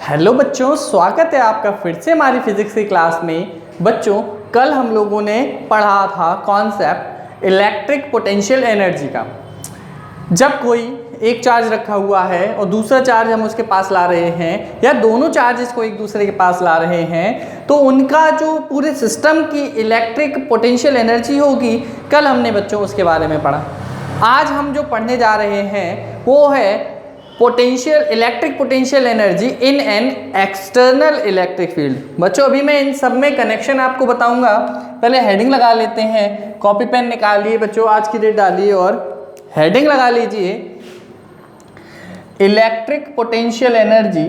Hello बच्चों, स्वागत है आपका फिर से हमारी फिजिक्स की क्लास में। बच्चों, कल हम लोगों ने पढ़ा था कॉन्सेप्ट इलेक्ट्रिक पोटेंशियल एनर्जी का। जब कोई एक चार्ज रखा हुआ है और दूसरा चार्ज हम उसके पास ला रहे हैं या दोनों चार्जेस को एक दूसरे के पास ला रहे हैं तो उनका जो पूरे सिस्टम की इलेक्ट्रिक पोटेंशियल एनर्जी होगी, कल हमने बच्चों उसके बारे में पढ़ा। आज हम जो पढ़ने जा रहे हैं वो है electric potential energy in an external electric field. बच्चों, अभी मैं इन सब में कनेक्शन आपको बताऊंगा। पहले हेडिंग लगा लेते हैं। कॉपी पेन निकालिए बच्चों, आज की डेट डालिए और हेडिंग लगा लीजिए। Electric potential energy,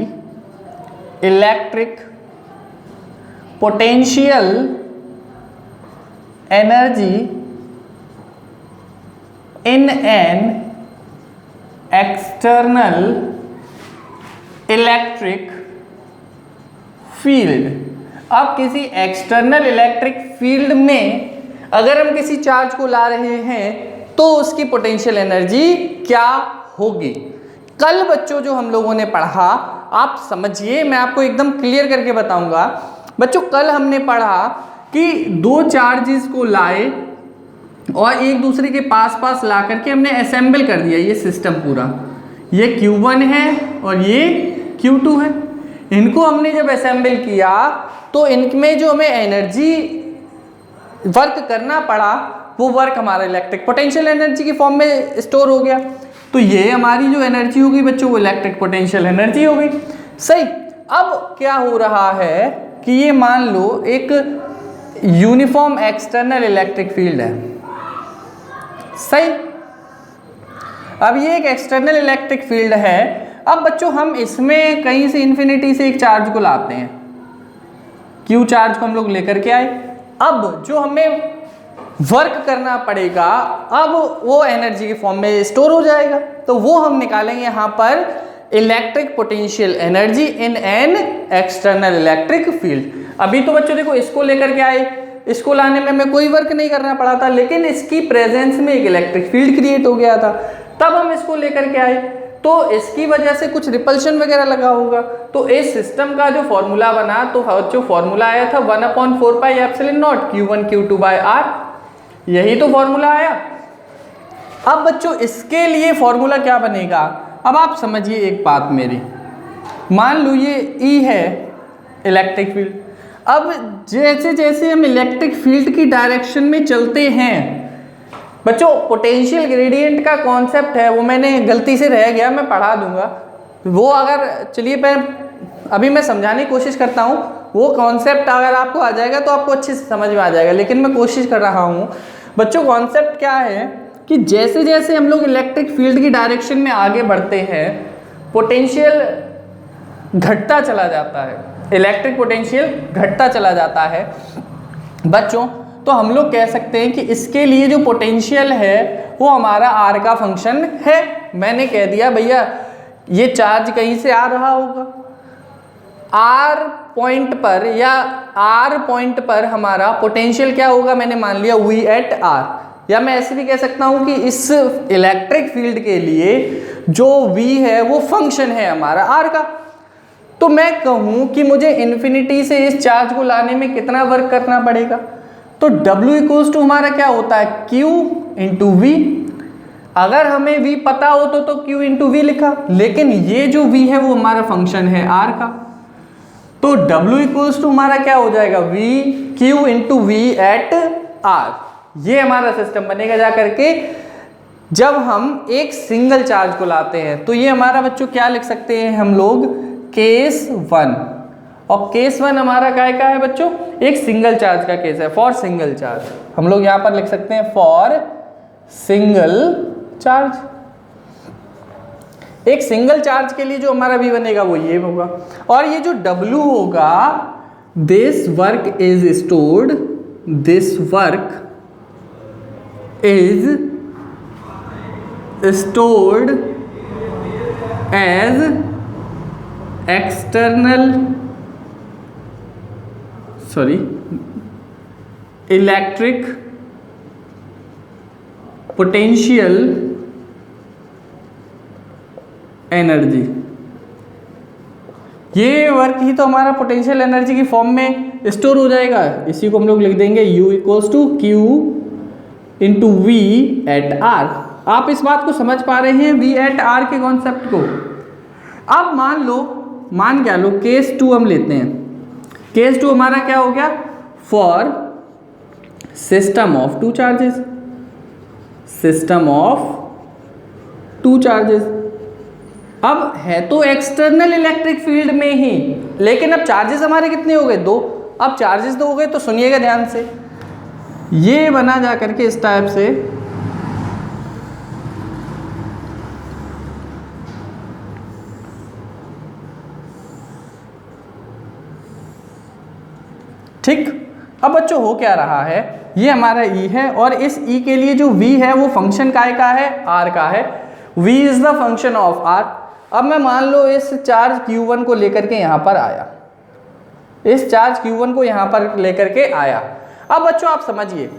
electric potential energy in an external electric field. अब किसी एक्सटर्नल इलेक्ट्रिक फील्ड में अगर हम किसी चार्ज को ला रहे हैं तो उसकी पोटेंशियल एनर्जी क्या होगी। कल बच्चों जो हम लोगों ने पढ़ा, आप समझिए, मैं आपको एकदम क्लियर करके बताऊंगा। बच्चों, कल हमने पढ़ा कि दो चार्जेस को लाए और एक दूसरे के पास पास ला करके हमने असेंबल कर दिया ये सिस्टम पूरा। ये Q1 है और ये Q2 है। इनको हमने जब असेंबल किया तो इनमें जो हमें एनर्जी वर्क करना पड़ा वो वर्क हमारा इलेक्ट्रिक पोटेंशियल एनर्जी की फॉर्म में स्टोर हो गया। तो ये हमारी जो एनर्जी होगी बच्चों वो इलेक्ट्रिक पोटेंशियल एनर्जी होगी। सही। अब क्या हो रहा है कि ये मान लो एक यूनिफॉर्म एक्सटर्नल इलेक्ट्रिक फील्ड है। सही। अब ये एक एक्सटर्नल इलेक्ट्रिक फील्ड है। अब बच्चों हम इसमें कहीं से इन्फिनिटी से एक चार्ज को लाते हैं। Q चार्ज को हम लोग लेकर के आए। अब जो हमें वर्क करना पड़ेगा अब वो एनर्जी के फॉर्म में स्टोर हो जाएगा। तो वो हम निकालेंगे यहाँ पर electric potential energy in an external electric field. अभी तो बच्चों देखो इसको लेकर के आए, इसको लाने में हमें कोई वर्क नहीं करना पड़ा था, लेकिन इसकी प्रेजेंस में एक इलेक्ट्रिक फील्ड क्रिएट हो गया था। तब हम इसको लेकर के आए तो इसकी वजह से कुछ रिपल्शन वगैरह लगा होगा। तो इस सिस्टम का जो फॉर्मूला बना, तो जो फॉर्मूला आया था 1/4 pi epsilon naught Q1 Q2 by R। यही तो फॉर्मूला आया। अब बच्चों इसके लिए फॉर्मूला क्या बनेगा, अब आप समझिए एक बात मेरी। मान लो ये E है इलेक्ट्रिक फील्ड। अब जैसे जैसे हम इलेक्ट्रिक फील्ड की डायरेक्शन में चलते हैं बच्चों, पोटेंशियल ग्रेडियंट का कॉन्सेप्ट है वो मैंने गलती से रह गया, मैं पढ़ा दूंगा वो। अगर चलिए अभी मैं समझाने की कोशिश करता हूँ। वो कॉन्सेप्ट अगर आपको आ जाएगा तो आपको अच्छे से समझ में आ जाएगा, लेकिन मैं कोशिश कर रहा हूँ। बच्चों, कॉन्सेप्ट क्या है कि जैसे जैसे हम लोग इलेक्ट्रिक फील्ड की डायरेक्शन में आगे बढ़ते हैं पोटेंशियल घटता चला जाता है, इलेक्ट्रिक पोटेंशियल घटता चला जाता है बच्चों। तो हम लोग कह सकते हैं कि इसके लिए जो पोटेंशियल है वो हमारा R का फंक्शन है। मैंने कह दिया भैया ये चार्ज कहीं से आ रहा होगा, R पॉइंट पर या R पॉइंट पर हमारा पोटेंशियल क्या होगा, मैंने मान लिया V एट R। या मैं ऐसे भी कह सकता हूं कि इस इलेक्ट्रिक फील्ड के लिए जो V है वो फंक्शन है हमारा R का। तो मैं कहूं कि मुझे इन्फिनिटी से इस चार्ज को लाने में कितना वर्क करना पड़ेगा, तो W इक्वल्स टू हमारा क्या होता है Q इंटू V। अगर हमें V पता हो तो Q इंटू V लिखा, लेकिन ये जो V है वो हमारा फंक्शन है R का। तो W इक्वल्स टू हमारा क्या हो जाएगा Q into V at R। ये हमारा सिस्टम बनेगा जा करके जब हम एक सिंगल चार्ज को लाते हैं। तो ये हमारा बच्चों क्या लिख सकते हैं हम लोग, केस 1। और केस 1 हमारा काय का है बच्चों, एक सिंगल चार्ज का केस है, फॉर सिंगल चार्ज। हम लोग यहां पर लिख सकते हैं फॉर सिंगल चार्ज। एक सिंगल चार्ज के लिए जो हमारा V बनेगा वो ये होगा। और ये जो W होगा, this work is stored, this work is stored as electric potential energy. ये वर्क ही तो हमारा पोटेंशियल एनर्जी की फॉर्म में स्टोर हो जाएगा। इसी को हम लोग लिख देंगे U equals to Q into V at R। आप इस बात को समझ पा रहे हैं V एट R के कॉन्सेप्ट को। अब मान क्या लो केस 2 हम लेते हैं। केस 2 हमारा क्या हो गया, for system of two charges, system of two charges. अब है तो एक्सटर्नल इलेक्ट्रिक फील्ड में ही, लेकिन अब चार्जेस हमारे कितने हो गए, 2। अब चार्जेस 2 हो गए तो सुनिएगा ध्यान से, ये बना जा करके इस टाइप से, ठीक। अब बच्चों हो क्या रहा है, ये हमारा E है और इस E के लिए जो V है वो फंक्शन काय का है, R का है। V is the function of R। अब मैं मान लो इस चार्ज Q1 को लेकर के यहाँ पर आया, इस चार्ज Q1 को यहाँ पर लेकर के आया। अब बच्चों आप समझिए,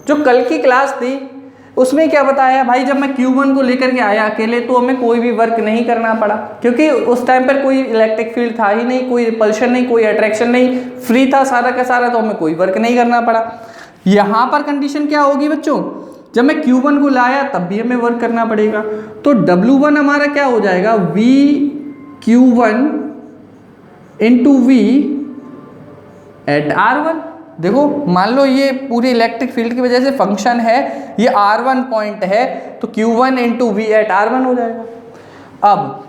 जो कल की क्लास थी उसमें क्या बताया भाई, जब मैं Q1 को लेकर के आया अकेले तो हमें कोई भी वर्क नहीं करना पड़ा, क्योंकि उस टाइम पर कोई इलेक्ट्रिक फील्ड था ही नहीं, कोई रिपल्शन नहीं, कोई अट्रैक्शन नहीं, फ्री था सारा का सारा, तो हमें कोई वर्क नहीं करना पड़ा। यहाँ पर कंडीशन क्या होगी बच्चों, जब मैं Q1 को लाया तब भी हमें वर्क करना पड़ेगा, तो W1 हमारा क्या हो जाएगा, V Q1 into V at R1। देखो मान लो ये पूरी इलेक्ट्रिक फील्ड की वजह से फंक्शन है, ये R1 पॉइंट है, तो Q1 into V at R1 हो जाएगा। अब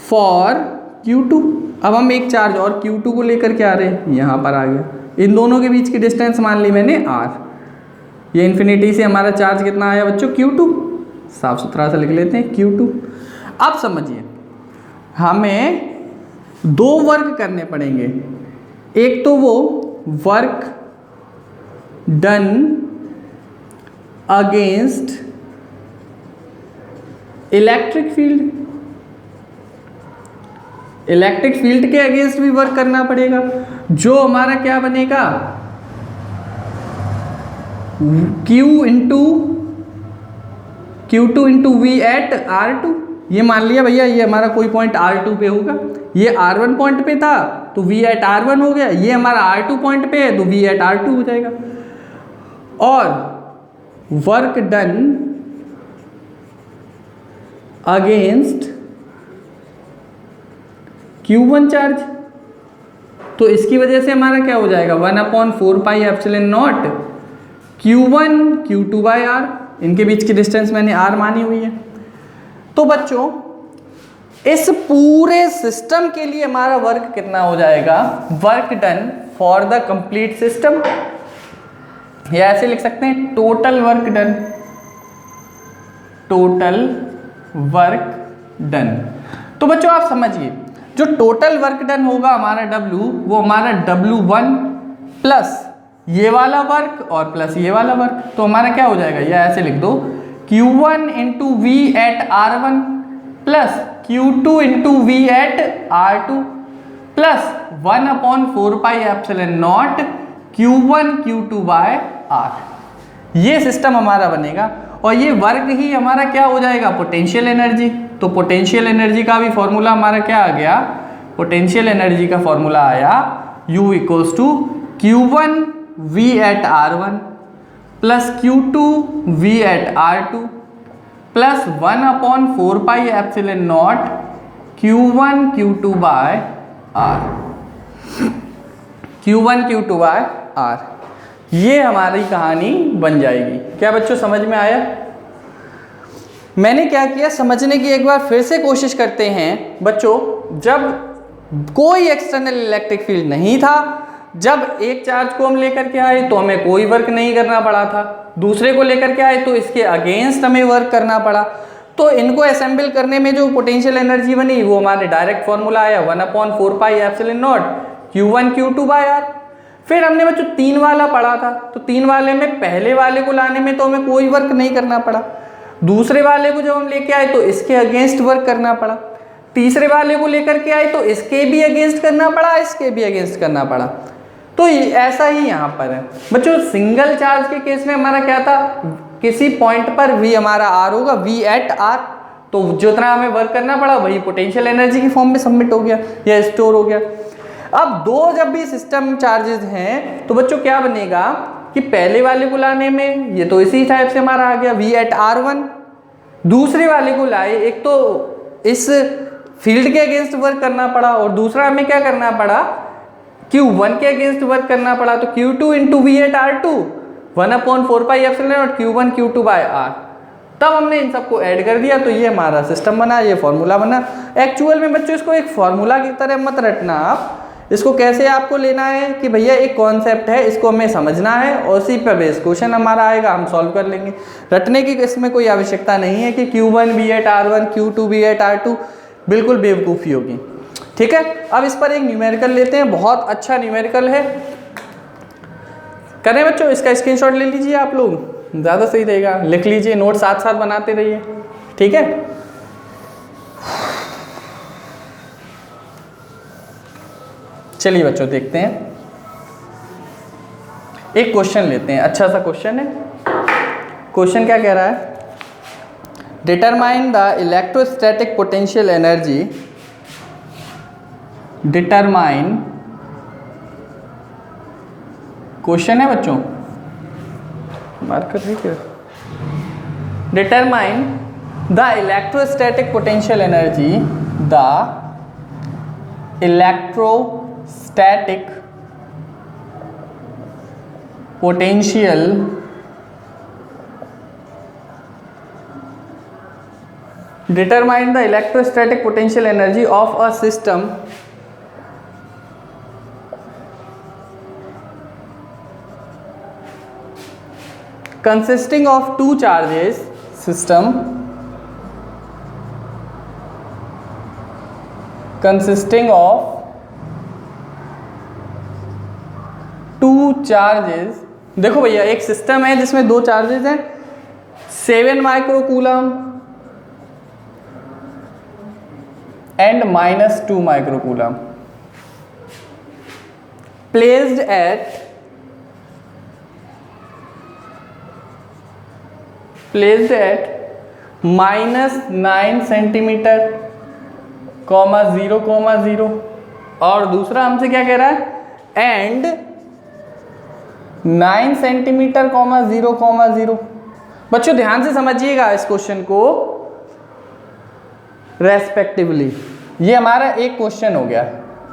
फॉर Q2, अब हम एक चार्ज और Q2 को लेकर के आ रहे हैं, यहाँ पर आ गया, इन दोनों के बीच की डिस्टेंस मान ली मैंने R। ये इन्फिनिटी से हमारा चार्ज कितना आया बच्चों, Q2, साफ सुथरा सा लिख लेते हैं Q2। अब समझिए हमें 2 वर्क करने पड़ेंगे, एक तो वो work done against electric field, electric field के अगेंस्ट भी वर्क करना पड़ेगा, जो हमारा क्या बनेगा, Q2 into V at R2। ये मान लिया भैया ये हमारा कोई पॉइंट R2 पे होगा, ये R1 पॉइंट पे था तो V एट R1 हो गया, ये हमारा R2 पॉइंट पे है तो V एट R2 हो जाएगा। और work done against Q1 charge, तो इसकी वजह से हमारा क्या हो जाएगा, 1/4 pi epsilon naught Q1 Q2 by R। इनके बीच की डिस्टेंस मैंने R मानी हुई है। तो बच्चों इस पूरे सिस्टम के लिए हमारा वर्क कितना हो जाएगा, work done for the complete system, या ऐसे लिख सकते हैं total work done, total work done. तो बच्चों आप समझिए जो टोटल वर्क डन होगा हमारा W, वो हमारा W1 प्लस ये वाला वर्क और प्लस ये वाला वर्क, तो हमारा क्या हो जाएगा, या ऐसे लिख दो Q1 into V at R1 plus Q2 into V at R2 plus 1/4 pi epsilon naught Q1 Q2 by R। ये सिस्टम हमारा बनेगा और ये वर्क ही हमारा क्या हो जाएगा, पोटेंशियल एनर्जी। तो पोटेंशियल एनर्जी का भी फॉर्मूला हमारा क्या आ गया, पोटेंशियल एनर्जी का फॉर्मूला आया U equals to Q1 V at R1 plus Q2 V at R2 plus 1/4 pi epsilon naught Q1 Q2 by R, Q1 Q2 by R। ये हमारी कहानी बन जाएगी। क्या बच्चों समझ में आया? मैंने क्या किया, समझने की एक बार फिर से कोशिश करते हैं बच्चों। जब कोई एक्सटर्नल इलेक्ट्रिक फील्ड नहीं था, जब एक चार्ज को हम लेकर के आए तो हमें कोई वर्क नहीं करना पड़ा था, दूसरे को लेकर के आए तो इसके अगेंस्ट हमें वर्क करना पड़ा। तो इनको असेंबल करने में जो पोटेंशियल एनर्जी बनी वो हमारे डायरेक्ट फॉर्मूला आया 1/4 pi epsilon naught Q1 Q2 by R। फिर हमने बच्चों 3 वाला पढ़ा था, तो 3 वाले में पहले वाले को लाने में तो हमें कोई वर्क नहीं करना पड़ा, दूसरे वाले को जब हम लेके आए तो इसके अगेंस्ट वर्क करना पड़ा, तीसरे वाले को लेकर के आए तो इसके भी अगेंस्ट करना पड़ा, इसके भी अगेंस्ट करना पड़ा। तो ऐसा ही यहाँ पर है बच्चों। सिंगल चार्ज के केस में हमारा क्या था, किसी पॉइंट पर V हमारा R होगा, V एट R, तो जितना हमें वर्क करना पड़ा वही पोटेंशियल एनर्जी की फॉर्म में सबमिट हो गया या स्टोर हो गया। अब दो जब भी सिस्टम चार्जेस हैं तो बच्चों क्या बनेगा कि पहले वाले को लाने में ये तो इसी टाइप से हमारा आ गया V@R1, दूसरे वाले को लाए, एक तो इस फील्ड के अगेंस्ट वर्क करना पड़ा और दूसरा हमें क्या करना पड़ा, Q1 के अगेंस्ट वर्क करना पड़ा, तो Q2 into V@R2 1/4πε0 Q1 Q2/R। तब हमने इन सबको ऐड कर दिया तो ये हमारा सिस्टम बना, ये फॉर्मूला बना। एक्चुअल में बच्चों इसको एक फॉर्मूला की तरह मत रटना, आप इसको कैसे आपको लेना है कि भैया एक कॉन्सेप्ट है, इसको हमें समझना है और उसी पर बेस क्वेश्चन हमारा आएगा, हम सॉल्व कर लेंगे। रटने की इसमें कोई आवश्यकता नहीं है कि Q1 V@R1 Q2 V@R2, बिल्कुल बेवकूफ़ी होगी। ठीक है, अब इस पर एक न्यूमेरिकल लेते हैं, बहुत अच्छा न्यूमेरिकल है। करें बच्चों, इसका स्क्रीनशॉट ले लीजिए आप लोग, ज़्यादा सही रहेगा, लिख लीजिए, नोट साथ साथ बनाते रहिए। ठीक है, चलिए बच्चों देखते हैं, एक क्वेश्चन लेते हैं, अच्छा सा क्वेश्चन है। क्वेश्चन क्या कह रहा है, determine the electrostatic potential energy, determine, question है बच्चों, मार्क कर दीजिए, determine the electrostatic potential energy, the electrostatic potential determine the electrostatic potential energy of a system consisting of two charges, system consisting of two charges। देखो भैया एक system है जिसमें दो चार्जेस हैं, 7 microcoulomb and -2 microcoulomb placed at -9 centimetre, 0,0 और दूसरा हमसे क्या कह रहा है, एंड 9 सेंटीमीटर, 0,0। बच्चों ध्यान से समझिएगा इस क्वेश्चन को रेस्पेक्टिवली, ये हमारा एक क्वेश्चन हो गया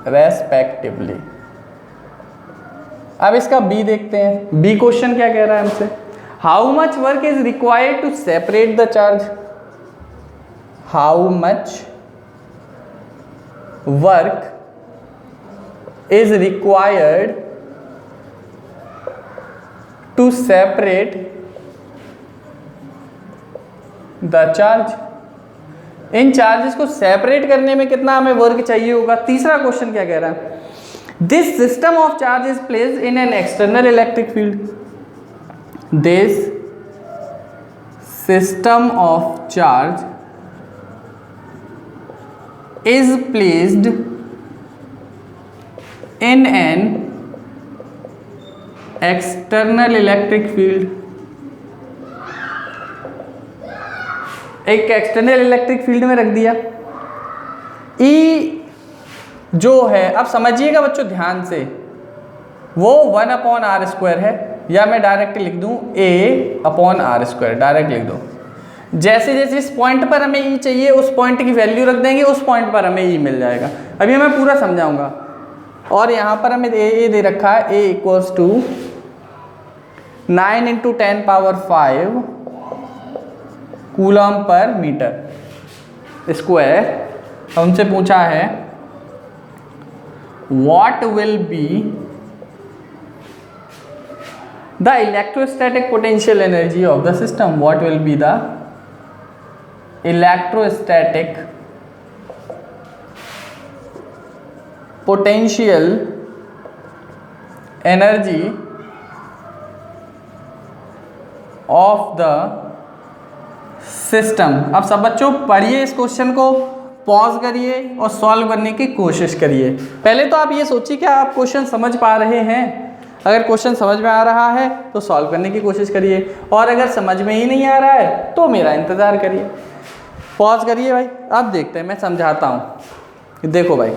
रेस्पेक्टिवली। अब इसका बी देखते हैं, बी क्वेश्चन क्या कह रहा है हमसे, how much work is required to separate the charge, how much work is required to separate the charge, इन चार्जेस को सेपरेट करने में कितना हमें वर्क चाहिए होगा। तीसरा क्वेश्चन क्या कह रहा है, this system of charge is placed in an external electric field, this system of charge is placed in an external electric field, एक एक्सटर्नल इलेक्ट्रिक फील्ड में रख दिया। ई जो है, अब समझिएगा बच्चों ध्यान से, वो 1/r² है, या मैं डायरेक्ट लिख दूं A/r², डायरेक्ट लिख दो। जैसे जैसे इस पॉइंट पर हमें ई चाहिए उस पॉइंट की वैल्यू रख देंगे, उस पॉइंट पर हमें ई मिल जाएगा। अभी मैं पूरा समझाऊंगा। और यहाँ पर हमें ए दे रखा है, A = 9 × 10⁵ coulomb per metre square. हमसे पूछा है what will be the electrostatic potential energy of the system, what will be the electrostatic potential energy of the system. अब सब बच्चों पढ़िए इस क्वेश्चन को, पॉज करिए और सॉल्व करने की कोशिश करिए। पहले तो आप ये सोचिए कि आप क्वेश्चन समझ पा रहे हैं। अगर क्वेश्चन समझ में आ रहा है तो सॉल्व करने की कोशिश करिए, और अगर समझ में ही नहीं आ रहा है तो मेरा इंतज़ार करिए। पॉज करिए भाई, अब देखते हैं, मैं समझाता हूँ। देखो भाई,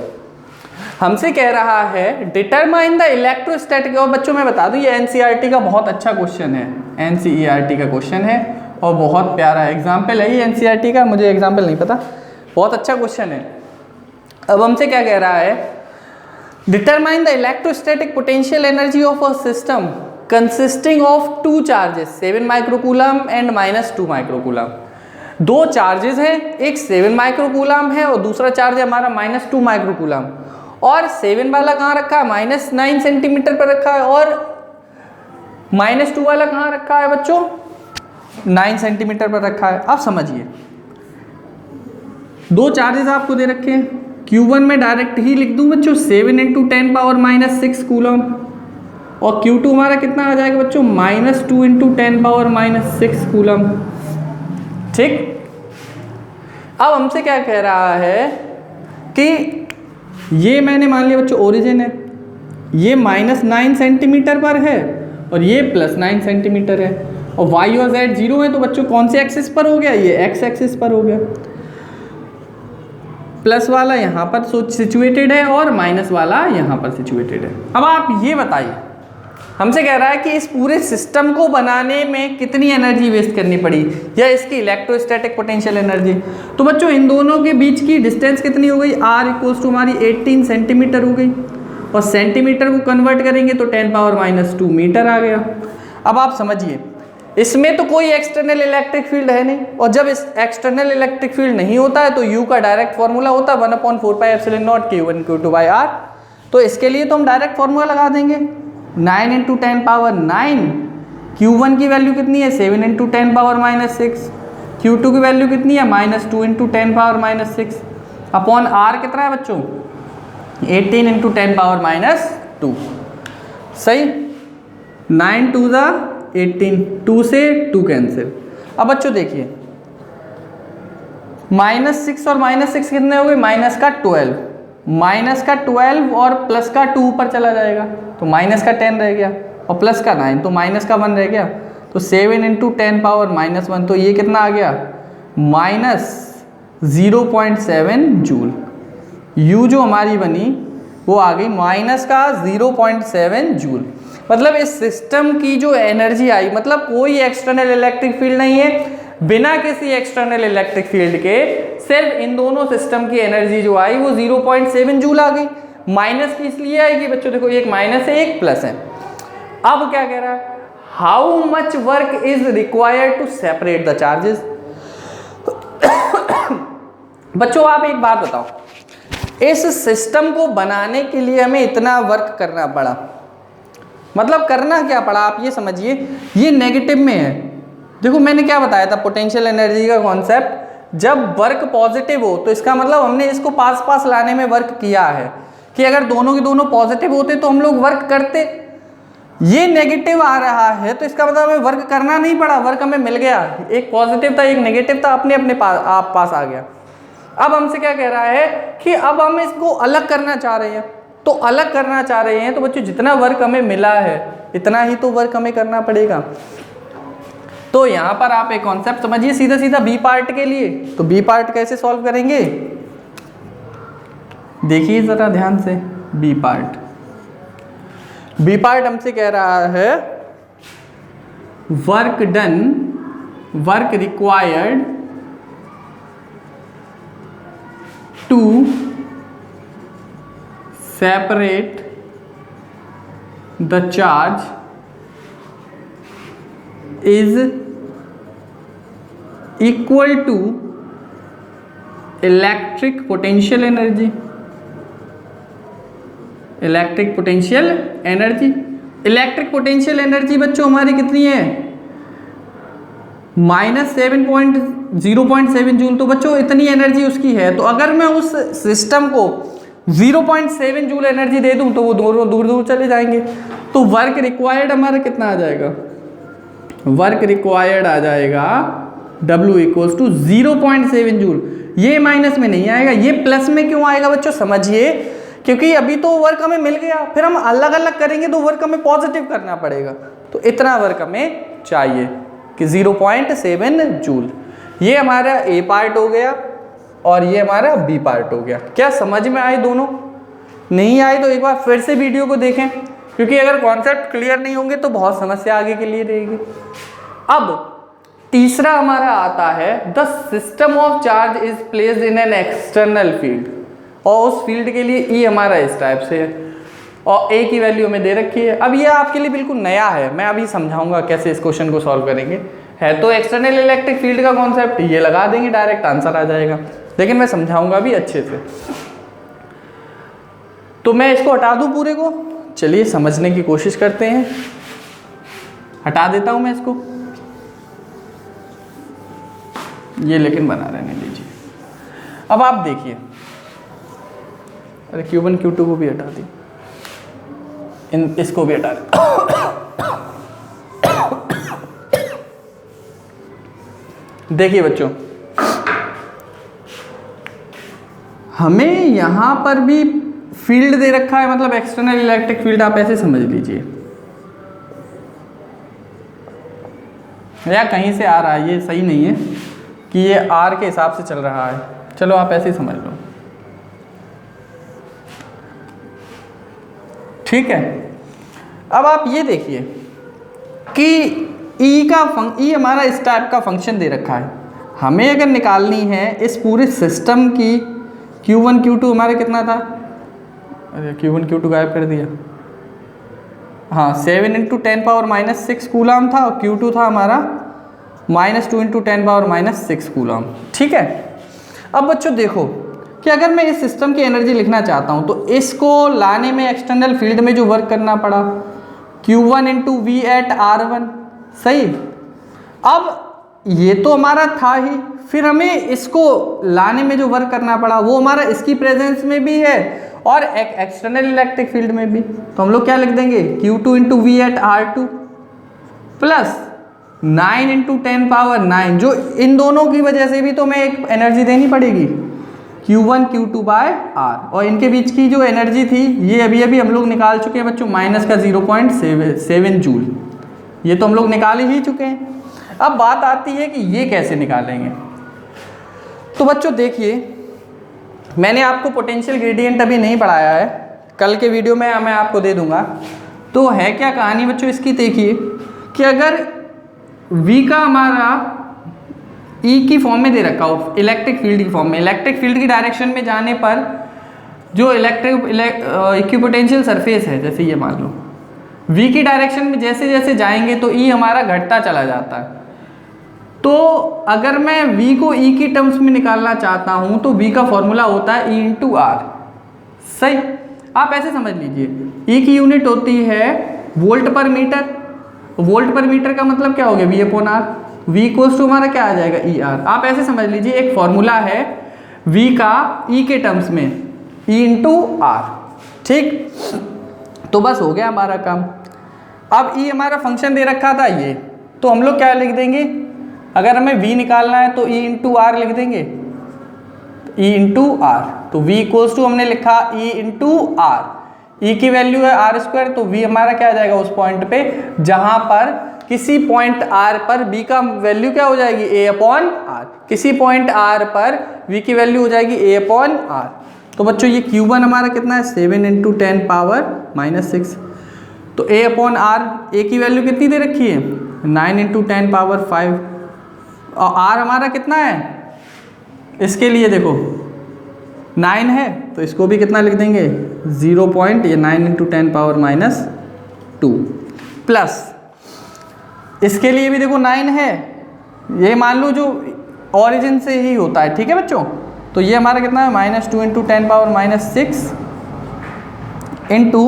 हमसे कह रहा है डिटरमाइन द इलेक्ट्रोस्टैटिक, और बच्चों मैं बता दूं ये एनसीईआरटी का बहुत अच्छा क्वेश्चन है, एनसीईआरटी का क्वेश्चन है और बहुत प्यारा एग्जाम्पल है ये एनसीईआरटी का, मुझे एग्जाम्पल नहीं पता, बहुत अच्छा क्वेश्चन है। अब हमसे क्या कह रहा है, determine the electrostatic potential energy of a system consisting of two charges 7 microcoulomb and -2 microcoulomb. दो चार्जेस हैं, एक 7 माइक्रोकूलम है और दूसरा चार्ज है हमारा -2 माइक्रोकूलम, और 7 वाला कहाँ रखा है, -9 सेंटीमीटर पर रखा है, और -2 वाला कहाँ रखा है बच्चों, 9 सेंटीमीटर पर रखा है। अब समझिए, दो चार्जेस आपको दे रखे हैं, Q1 में डायरेक्ट ही लिख दूं बच्चों 7 × 10⁻⁻6 कूलम, और Q2 हमारा कितना आ जाएगा बच्चों, -2 × 10⁻⁻6 कूलम। ठीक, अब हमसे क्या कह रहा है कि ये मैंने मान लिया बच्चों ओरिजिन है, ये -9 सेंटीमीटर पर है और ये +9 सेंटीमीटर है, और y और z 0 है, तो बच्चों कौन से एक्सिस पर हो गया, ये x एक्सिस पर हो गया। प्लस वाला यहाँ पर सिचुएटेड है और माइनस वाला यहाँ पर सिचुएटेड है। अब आप ये बताइए, हमसे कह रहा है कि इस पूरे सिस्टम को बनाने में कितनी एनर्जी वेस्ट करनी पड़ी, या इसकी इलेक्ट्रोस्टैटिक पोटेंशियल एनर्जी। तो बच्चों इन दोनों के बीच की डिस्टेंस कितनी हो गई, r = हमारी 18 सेंटीमीटर हो गई, और सेंटीमीटर को कन्वर्ट करेंगे तो 10⁻⁻2 मीटर आ गया। अब आप समझिए, इसमें तो कोई एक्सटर्नल इलेक्ट्रिक फील्ड है नहीं, और जब इस एक्सटर्नल इलेक्ट्रिक फील्ड नहीं होता है तो U का डायरेक्ट फॉर्मूला होता है 1/4πε0 Q1 Q2/r। तो इसके लिए तो हम डायरेक्ट फॉर्मूला लगा देंगे, 9 × 10⁻9, Q1 की वैल्यू कितनी है, 7 × 10⁻6, Q2 की वैल्यू कितनी है, -2 × 10⁻6, अपॉन R कितना है बच्चों, 18 × 10⁻2। सही, 9 2 ज़ा 18, 2 से 2 कैंसिल। अब बच्चों देखिए, -6 और -6 कितने हो गए, -12, -12 और प्लस का 2 ऊपर चला जाएगा तो -10 रह गया, और प्लस का 9 तो -1 रह गया, तो 7 × 10⁻⁻1, तो ये कितना आ गया, -0.7 जूल। U जो हमारी बनी वो आ गई -0.7 जूल। मतलब इस सिस्टम की जो एनर्जी आई, मतलब कोई एक्सटर्नल इलेक्ट्रिक फील्ड नहीं है, बिना किसी एक्सटर्नल इलेक्ट्रिक फील्ड के सिर्फ इन दोनों सिस्टम की एनर्जी जो आई वो 0.7 जूल आ गई। माइनस की इसलिए आएगी बच्चों, देखो एक माइनस है एक प्लस है। अब क्या कह रहा है, how much work is required to separate the charges. बच्चों आप एक बात बताओ, इस सिस्टम को बनाने के लिए हमें इतना वर्क करना पड़ा, मतलब करना क्या पड़ा आप ये समझिए, ये नेगेटिव में है। देखो मैंने क्या बताया था पोटेंशियल एनर्जी का कॉन्सेप्ट, जब वर्क पॉजिटिव हो तो इसका मतलब हमने इसको पास लाने में वर्क किया है, कि अगर दोनों के दोनों पॉजिटिव होते तो हम लोग वर्क करते। ये नेगेटिव आ रहा है तो इसका मतलब हमें वर्क करना नहीं पड़ा, वर्क हमें मिल गया, एक पॉजिटिव था एक नेगेटिव था, अपने अपने पास आ गया। अब हमसे क्या कह रहा है कि अब हम इसको अलग करना चाह रहे हैं, तो अलग करना चाह रहे हैं तो बच्चों जितना वर्क हमें मिला है इतना ही तो वर्क हमें करना पड़ेगा। तो यहाँ पर आप एक कॉन्सेप्ट समझिए सीधा सीधा बी पार्ट के लिए। तो बी पार्ट कैसे सॉल्व करेंगे, देखिए जरा ध्यान से। बी पार्ट हमसे कह रहा है work done, work required to separate the charge is equal to electric potential energy। Electric potential energy, electric potential energy बच्चों हमारी कितनी है, -0.7 जूल। तो बच्चों इतनी एनर्जी उसकी है, तो अगर मैं उस सिस्टम को 0.7 जूल एनर्जी दे दूं तो वो दोनों दूर दूर चले जाएंगे। तो वर्क रिक्वायर्ड हमारा कितना आ जाएगा, वर्क रिक्वायर्ड आ जाएगा W = 0.7 जूल। ये माइनस में नहीं आएगा, ये प्लस में क्यों आएगा बच्चों, समझिए, क्योंकि अभी तो वर्क हमें मिल गया, फिर हम अलग अलग करेंगे तो वर्क हमें पॉजिटिव करना पड़ेगा, तो इतना वर्क हमें चाहिए कि 0.7 जूल। ये हमारा ए पार्ट हो गया और ये हमारा बी पार्ट हो गया। क्या समझ में आए दोनों? नहीं आए तो एक बार फिर से वीडियो को देखें, क्योंकि अगर कॉन्सेप्ट क्लियर नहीं होंगे तो बहुत समस्या आगे के लिए रहेगी। अब तीसरा हमारा आता है the system of charge is placed in an external field, और उस फील्ड के लिए ई हमारा इस टाइप से है और ए की वैल्यू हमें दे रखी है। अब ये आपके लिए बिल्कुल नया है, मैं अभी समझाऊंगा कैसे इस क्वेश्चन को सॉल्व करेंगे। है तो एक्सटर्नल इलेक्ट्रिक फील्ड का कॉन्सेप्ट, ये लगा देंगे डायरेक्ट आंसर आ जाएगा, लेकिन मैं समझाऊंगा भी अच्छे से। तो मैं इसको हटा दूं पूरे को, चलिए समझने की कोशिश करते हैं। हटा देता हूं मैं इसको, ये लेकिन बना रहने दीजिए। अब आप देखिए, अरे Q1 Q2 को भी हटा दी, इसको भी हटा दे। देखिए बच्चों, हमें यहां पर भी फील्ड दे रखा है, मतलब एक्सटर्नल इलेक्ट्रिक फील्ड, आप ऐसे समझ लीजिए, या कहीं से आ रहा है, ये सही नहीं है कि ये आर के हिसाब से चल रहा है, चलो आप ऐसे ही समझ लो, ठीक है। अब आप ये देखिए कि ई हमारा इस टाइप का फंक्शन दे रखा है, हमें अगर निकालनी है इस पूरे सिस्टम की Q1 Q2 हमारा कितना था, अरे Q1 Q2 गायब कर दिया, हाँ 7 × 10⁻⁻6 कूलम था, और Q2 था हमारा -2 × 10⁻⁻6 कूलम, ठीक है। अब बच्चों देखो कि अगर मैं इस सिस्टम की एनर्जी लिखना चाहता हूं तो इसको लाने में एक्सटर्नल फील्ड में जो वर्क करना पड़ा Q1 × V at R1, सही। अब ये तो हमारा था ही, फिर हमें इसको लाने में जो वर्क करना पड़ा वो हमारा इसकी प्रेजेंस में भी है और एक एक्सटर्नल इलेक्ट्रिक फील्ड में भी, तो हम लोग क्या लिख देंगे Q2 × V at R2 plus 9 × 10⁻9, जो इन दोनों की वजह से भी तो मैं एक एनर्जी देनी पड़ेगी Q1 Q2/R, और इनके बीच की जो एनर्जी थी ये अभी अभी हम लोग निकाल चुके हैं बच्चों, माइनस का 0.7 जूल, ये तो हम लोग निकाल ही चुके हैं। अब बात आती है कि ये कैसे निकालेंगे। तो बच्चों देखिए, मैंने आपको पोटेंशियल ग्रेडियंट अभी नहीं पढ़ाया है, कल के वीडियो में मैं आपको दे दूंगा। तो है क्या कहानी बच्चों इसकी, देखिए कि अगर V का हमारा E की फॉर्म में दे रखा हो, इलेक्ट्रिक फील्ड की फॉर्म में, इलेक्ट्रिक फील्ड की डायरेक्शन में जाने पर जो इक्विपोटेंशियल सरफेस है, जैसे ये मान लो V की डायरेक्शन में जैसे जैसे जाएंगे तो E हमारा घटता चला जाता है। तो अगर मैं V को E की टर्म्स में निकालना चाहता हूं तो V का फॉर्मूला होता है E × R, सही। आप ऐसे समझ लीजिए, E की यूनिट होती है वोल्ट पर मीटर, वोल्ट पर मीटर का मतलब क्या हो गया V/R, V = हमारा क्या आ जाएगा ER। आप ऐसे समझ लीजिए एक फॉर्मूला है V का E के टर्म्स में E × R, ठीक। तो बस हो गया हमारा काम। अब E हमारा फंक्शन दे रखा था ये, तो हम लोग क्या लिख देंगे, अगर हमें V निकालना है तो E × R लिख देंगे, E × R, तो V = हमने लिखा E × R, E की वैल्यू है R², तो V हमारा क्या आ जाएगा उस पॉइंट पे जहां पर किसी पॉइंट R पर V का वैल्यू क्या हो जाएगी A/R, किसी पॉइंट R पर V की वैल्यू हो जाएगी A/R। तो बच्चों ये Q1 हमारा कितना है 7 × 10⁻⁻6, तो A/R, A की वैल्यू कितनी दे रखी है 9 × 10⁵, और R हमारा कितना है, इसके लिए देखो 9 है, तो इसको भी कितना लिख देंगे 9 × 10⁻⁻2 प्लस इसके लिए भी देखो 9 है, ये मान लो जो ओरिजिन से ही होता है, ठीक है बच्चों। तो ये हमारा कितना है -2 × 10⁻⁻6 इंटू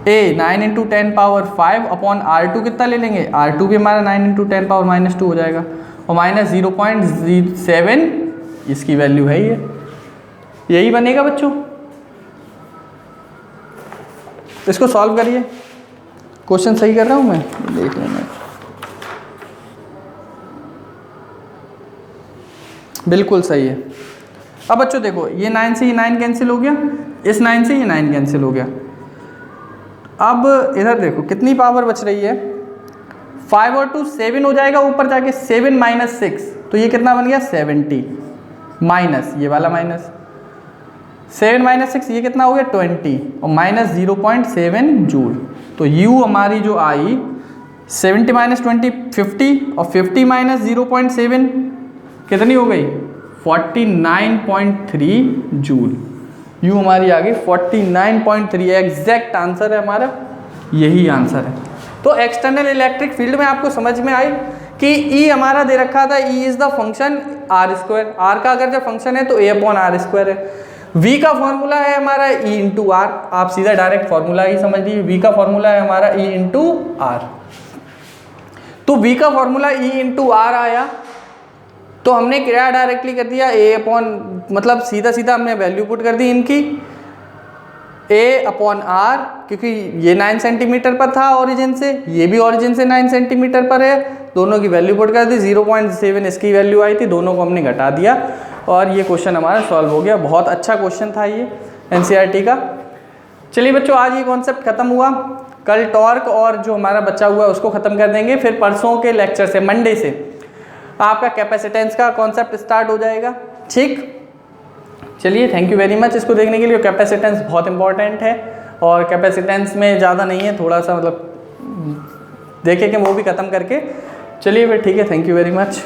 A 9 × 10⁵ अपॉन R2 कितना ले लेंगे, R2 भी हमारा 9 × 10⁻⁻2 हो जाएगा, और -0.7 इसकी वैल्यू है ये, यही बनेगा बच्चों। इसको सॉल्व करिए, क्वेश्चन सही कर रहा हूँ मैं, देख लेना। बिल्कुल सही है। अब बच्चों देखो, ये 9 से ये 9 कैंसिल हो गया, इस 9 से ये 9 कैंसिल हो गया। अब इधर देखो कितनी पावर बच रही है, 5 और 2 7 हो जाएगा, ऊपर जाके 7 - 6 तो ये कितना बन गया 70 माइनस ये वाला माइनस 7 माइनस 6 ये कितना हो गया 20 और माइनस 0.7 जूल। तो U हमारी जो आई 70 माइनस 20 50 और 50 माइनस 0.7 कितनी हो गई 49.3 जूल। U हमारी आ गई 49.3। एग्जैक्ट आंसर है हमारा, यही आंसर है। तो एक्सटर्नल इलेक्ट्रिक फील्ड में आपको समझ में आई कि E हमारा दे रखा था, E is the function R square, R का अगर जब फंक्शन है तो A अपॉन आर स्क्वायर है। V का फॉर्मूला है हमारा E इंटू आर, आप सीधा डायरेक्ट फॉर्मूला ही समझ लीजिए, V का फॉर्मूला है हमारा E इंटू आर। तो V का फॉर्मूला E इंटू आर आया तो हमने क्या डायरेक्टली कर दिया A अपॉन, मतलब सीधा सीधा हमने वैल्यू पुट कर दी इनकी A अपॉन आर, क्योंकि ये 9 सेंटीमीटर पर था ओरिजिन से, ये भी ओरिजिन से 9 सेंटीमीटर पर है, दोनों की वैल्यू पुट कर दी। 0.7 इसकी वैल्यू आई थी, दोनों को हमने घटा दिया और ये क्वेश्चन हमारा सॉल्व हो गया। बहुत अच्छा क्वेश्चन था ये एनसीईआरटी का। चलिए बच्चों, आज ये कॉन्सेप्ट खत्म हुआ। कल टॉर्क और जो हमारा बचा हुआ है उसको खत्म कर देंगे, फिर परसों के लेक्चर से, मंडे से आपका कैपेसिटेंस का कॉन्सेप्ट स्टार्ट हो जाएगा। ठीक, चलिए थैंक यू वेरी मच इसको देखने के लिए। कैपेसिटेंस बहुत इंपॉर्टेंट है और कैपेसिटेंस में ज़्यादा नहीं है, थोड़ा सा मतलब देखें कि वो भी ख़त्म करके। चलिए फिर ठीक है, थैंक यू वेरी मच।